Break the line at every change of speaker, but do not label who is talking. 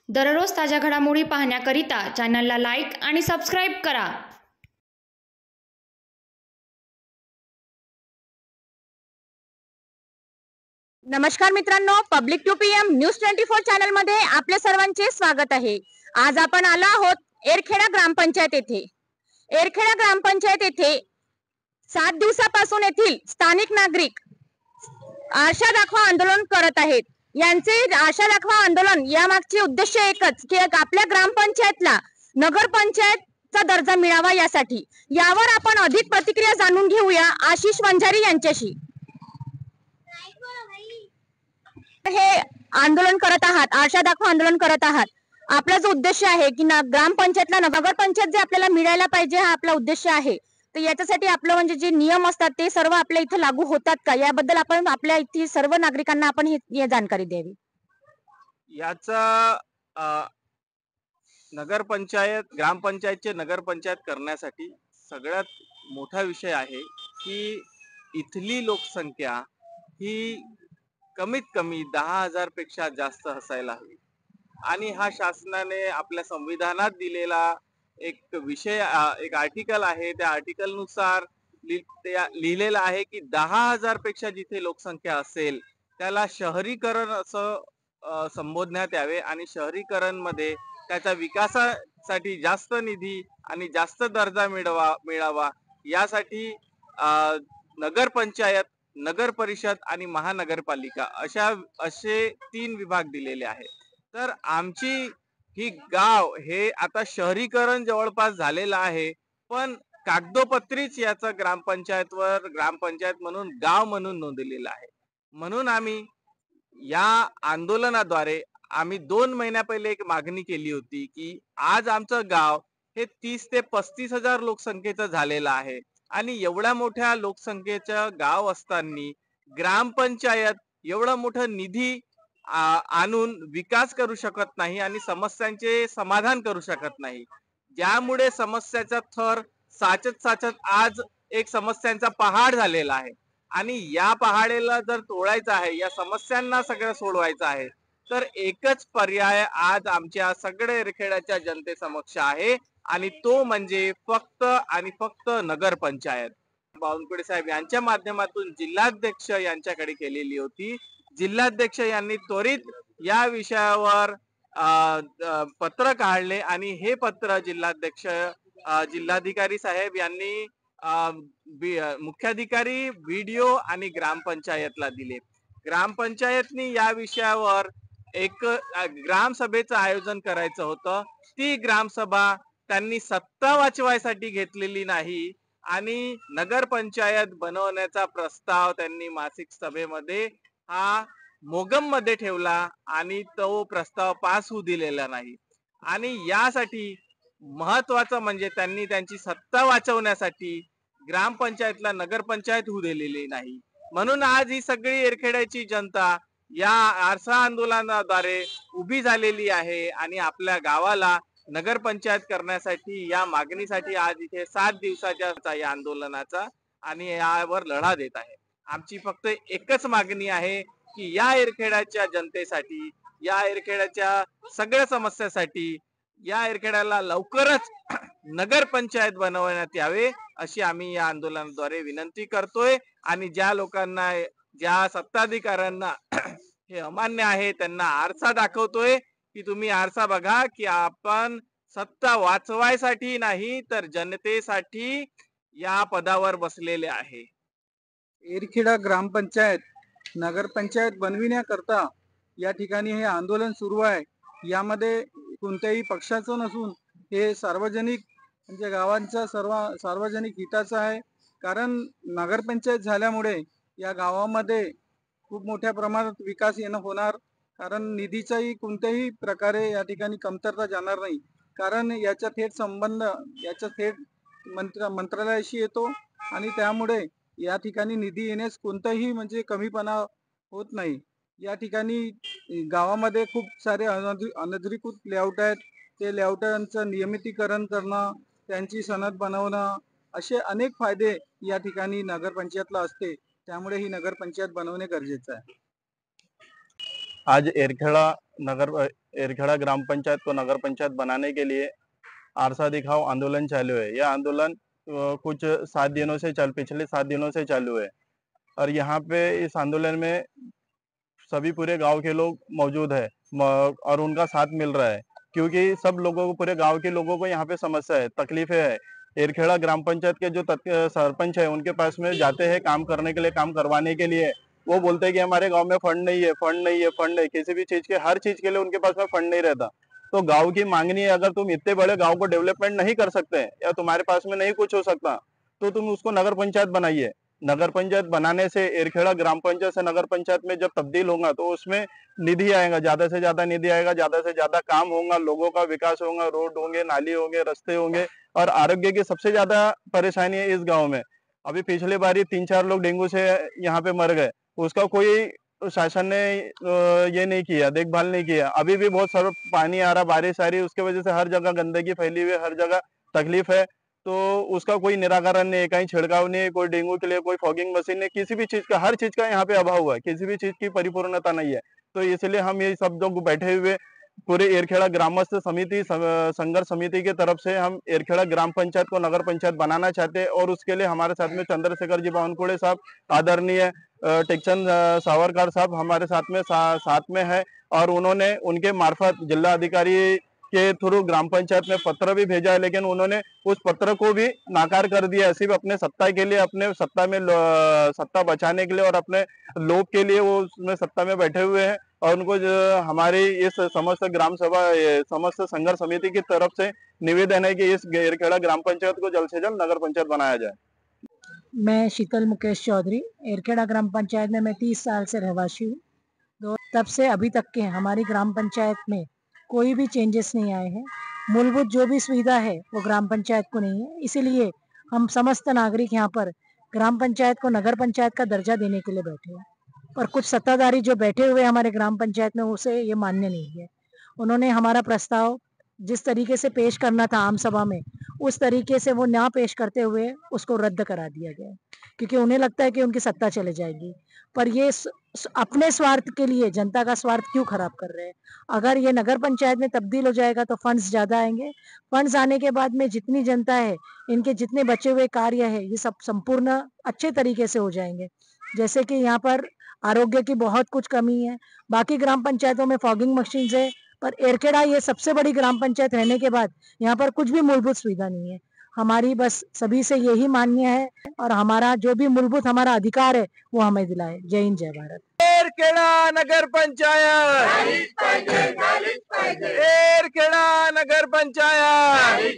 दररोज ताज्या घडामोडी पाहण्याकरिता चॅनलला लाईक आणि सबस्क्राईब करा।
नमस्कार मित्रांनो, पब्लिक 2 PM न्यूज 24 चॅनल मध्ये आपल्या सर्वांचे स्वागत आहे। आज आपण आलो आहोत एरखेडा ग्रामपंचायत येथे। एरखेडा ग्रामपंचायत येथे 7 दिवसापासून येथील स्थानिक नागरिक आशा दाखवा आंदोलन करत आहेत। यांचे आशा दाखवा आंदोलन यामागचे उद्देश एकच की आपल्या ग्रामपंचायतला नगरपंचायतचा दर्जा मिळावा यासाठी। यावर आपण अधिक प्रतिक्रिया जाणून घेऊया आशिष वंजारी यांच्याशी। हे आंदोलन करत आहात, आशा दाखवा आंदोलन करत आहात, आपला जो उद्देश आहे की ग्रामपंचायतला नगरपंचायत जे आपल्याला मिळायला पाहिजे हा आपला उद्देश आहे। तर याच्यासाठी आपलं म्हणजे जे नियम असतात ते सर्व आपल्या इथे लागू होतात का याबद्दल आपण आपल्या इथे सर्व नागरिकांना आपण हे जानकारी द्यावी।
याचा नगरपंचायत ग्रामपंचायतचे नगरपंचायत करण्यासाठी सगळ्यात मोठा विषय आहे की इथली लोकसंख्या ही कमीत कमी 10,000 पेक्षा जास्त असायला हवी आणि हा शासनाने आपल्या संविधानात दिलेला एक विषय एक आर्टिकल आहे। त्या आर्टिकल नुसार लिहिलेलं आहे की 10,000 पेक्षा जिथे लोकसंख्या असेल त्याला शहरीकरण असं संबोधण्यात यावे आणि शहरीकरण मध्ये त्याच्या विकासासाठी जास्त निधी आणि जास्त दर्जा मिळावा यासाठी नगरपंचायत, नगर परिषद आणि महानगरपालिका असे 3 विभाग दिलेले आहेत। तर आमची ही गाव हे आता शहरीकरण जवळपास झालेलं आहे, पण कागदोपत्रीच याचं ग्रामपंचायत म्हणून गाव म्हणून नोंदलेलं आहे। म्हणून आम्ही या आंदोलनाद्वारे आम्ही 2 महिन्या पहिले एक मागणी केली होती की आज आमचं गाव हे 30 ते 35,000 लोकसंख्येचं झालेलं आहे आणि एवढ्या मोठ्या लोकसंख्येचं गाव असताना ग्रामपंचायत एवढा मोठा निधी आणून विकास करू शकत नाही आणि समस्यांचे समाधान करू शकत नाही, ज्यामुळे समस्याचा थर साचत आज एक समस्यांचा पहाड झालेला आहे आणि या पहाडेला जर तोडायचं आहे, या समस्यांना सगळं सोडवायचं आहे तर एकच पर्याय आज आमच्या सगळ्या एरखेड्याच्या जनतेसमक्ष आहे आणि तो म्हणजे फक्त आणि फक्त नगरपंचायत। बावनकुळे साहेब यांच्या माध्यमातून जिल्हाध्यक्ष यांच्याकडे केलेली होती। जिल्हाध्यक्ष यांनी त्वरित या विषयावर पत्र काढले आणि हे पत्र जिल्हाधिकारी साहेब यांनी मुख्याधिकारी व्हिडिओ आणि ग्रामपंचायतला दिले। ग्रामपंचायतनी या विषयावर एक ग्रामसभेचं आयोजन करायचं होतं। ती ग्रामसभा त्यांनी सत्ता वाचवायसाठी घेतलेली नाही आणि नगरपंचायत बनवण्याचा प्रस्ताव त्यांनी मासिक सभेमध्ये हा मोगम मध्ये ठेवला आणि तो प्रस्ताव पास होऊ दिलेला नाही आणि यासाठी महत्वाचं म्हणजे त्यांनी त्यांची सत्ता वाचवण्यासाठी ग्रामपंचायतला नगरपंचायत होऊ दिलेली नाही। म्हणून आज ही सगळी एरखेड्याची जनता या आरसा आंदोलनाद्वारे उभी झालेली आहे आणि आपल्या गावाला नगरपंचायत करण्यासाठी या मागणीसाठी आज इथे 7 दिवसाच्या या आंदोलनाचा आणि यावर लढा देत आहे। आमची फक्त एकच मागणी आहे की या एरखेड्याच्या जनतेसाठी, या एरखेड्याच्या सगळ्या समस्यासाठी या एरखेड्याला लवकरच नगरपंचायत बनवण्यात यावे अशी आम्ही या आंदोलनाद्वारे विनंती करतोय आणि ज्या लोकांना, ज्या सत्ताधिकाऱ्यांना हे अमान्य आहे त्यांना आरसा दाखवतोय की तुम्ही आरसा बघा की आपण सत्ता वाचवायसाठी नाही तर जनतेसाठी या पदावर बसलेले आहे।
एरखेडा ग्रामपंचायत नगरपंचायत बनविण्याकरता या ठिकाणी हे आंदोलन सुरू आहे। यामध्ये कोणत्याही पक्षाचं नसून हे सार्वजनिक म्हणजे गावांचा सार्वजनिक हिताचं आहे। कारण नगरपंचायत झाल्यामुळे या गावामध्ये खूप मोठ्या प्रमाणात विकास होणार, कारण निधीचाही कोणत्याही प्रकारे या ठिकाणी कमतरता जाणार नाही, कारण याचा थेट संबंध याचा थेट मंत्रालयाशी येतो आणि त्यामुळे या ठिकाणी निधी येण्यास कोणताही म्हणजे कमीपणा होत नाही। या ठिकाणी गावामध्ये खूप सारे अनधिकृत लेआउट आहेत, ते लेआउटांचं नियमितीकरण करणं, त्यांची सनद बनवणं असे अनेक फायदे या ठिकाणी नगरपंचायतला असते, त्यामुळे ही नगरपंचायत बनवणे गरजेचं आहे।
आज
एरखेड़ा ग्राम पंचायत को नगर पंचायत बनाने के लिए आरसा दिखाओ आंदोलन चालू है। यह आंदोलन कुछ पिछले 7 दिनों से चालू है और यहाँ पे इस आंदोलन में सभी पूरे गांव के लोग मौजूद है और उनका साथ मिल रहा है, क्योंकि सब लोगों को, पूरे गांव के लोगों को यहाँ पे समस्या है, तकलीफें है। एरखेड़ा ग्राम पंचायत के जो सरपंच है उनके पास में जाते हैं काम करने के लिए, काम करवाने के लिए। वो बोलते हैं कि हमारे गांव में फंड नहीं है, फंड नहीं है, फंड नहीं, किसी भी चीज के, हर चीज के लिए उनके पास में फंड नहीं रहता। तो गांव की मांगनी है, अगर तुम इतने बड़े गांव को डेवलपमेंट नहीं कर सकते या तुम्हारे पास में नहीं कुछ हो सकता तो तुम उसको नगर पंचायत बनाइए। नगर पंचायत बनाने से, एरखेड़ा ग्राम पंचायत से नगर पंचायत में जब तब्दील होगा तो उसमें निधि आएगा, ज्यादा से ज्यादा निधि आएगा, ज्यादा से ज्यादा काम होगा, लोगों का विकास होगा, रोड होंगे, नाली होंगे, रास्ते होंगे। और आरोग्य की सबसे ज्यादा परेशानी है इस गांव में। अभी पिछले बार 3-4 लोग डेंगू से यहाँ पे मर गए, उसका कोई शासन ने ये नहीं किया, देखभाल नहीं किया। अभी भी बहुत सारा पानी आ रहा, बारिश आ रही, उसके वजह से हर जगह गंदगी फैली हुई है, हर जगह तकलीफ है। तो उसका कोई निराकरण नहीं है, कहीं छिड़काव नहीं है, कोई डेंगू के लिए कोई फॉगिंग मशीन नहीं, किसी भी चीज का, हर चीज का यहाँ पे अभाव हुआ है, किसी भी चीज की परिपूर्णता नहीं है। तो इसलिए हम ये सब लोग बैठे हुए पूरे एरखेड़ा ग्रामस्थ समिति, संघर्ष समिति की तरफ से हम एरखेड़ा ग्राम पंचायत को नगर पंचायत बनाना चाहते हैं। और उसके लिए हमारे साथ में चंद्रशेखर जी बावनकुड़े साहब, आदरणीय टेक्चंद सावरकर साहब हमारे साथ में है। और उन्होंने उनके मार्फत जिला अधिकारी के थ्रू ग्राम पंचायत में पत्र भी भेजा है, लेकिन उन्होंने उस पत्र को भी नाकार कर दिया। सिर्फ अपने सत्ता के लिए, अपने सत्ता में सत्ता बचाने के लिए और अपने लोभ के लिए वो उसमें सत्ता में बैठे हुए हैं। और उनको जो हमारी इस समस्त ग्राम सभा, समस्त संघर्ष समिति की तरफ से निवेदन है कि इस एरखेड़ा ग्राम पंचायत को जल्द से जल्द नगर पंचायत बनाया जाए।
मैं शीतल मुकेश चौधरी, एरखेड़ा ग्राम पंचायत में मैं 30 साल से रहवासी हूँ। तो तब से अभी तक के हमारी ग्राम पंचायत में कोई भी चेंजेस नहीं आए हैं। मूलभूत जो भी सुविधा है वो ग्राम पंचायत को नहीं है, इसीलिए हम समस्त नागरिक यहाँ पर ग्राम पंचायत को नगर पंचायत का दर्जा देने के लिए बैठे हैं। और कुछ सत्ताधारी जो बैठे हुए हमारे ग्राम पंचायत में, उसे ये मान्य नहीं है। उन्होंने हमारा प्रस्ताव जिस तरीके से पेश करना था आम सभा में, उस तरीके से वो ना पेश करते हुए उसको रद्द करा दिया गया, क्योंकि उन्हें लगता है कि उनकी सत्ता चले जाएगी। पर ये अपने स्वार्थ के लिए जनता का स्वार्थ क्यों खराब कर रहे हैं। अगर ये नगर पंचायत में तब्दील हो जाएगा तो फंड्स ज्यादा आएंगे। फंड्स आने के बाद में जितनी जनता है, इनके जितने बचे हुए कार्य है, ये सब संपूर्ण अच्छे तरीके से हो जाएंगे। जैसे कि यहाँ पर आरोग्य की बहुत कुछ कमी है, बाकी ग्राम पंचायतों में फॉगिंग मशीन है, पर एरखेड़ा ये सबसे बड़ी ग्राम पंचायत रहने के बाद यहाँ पर कुछ भी मूलभूत सुविधा नहीं है। हमारी बस सभी से यही मान्य है, और हमारा जो भी मूलभूत हमारा अधिकार है वो हमें दिलाए। जय हिंद, जय भारत।
एरखेड़ा नगर पंचायत, एरखेड़ा नगर पंचायत।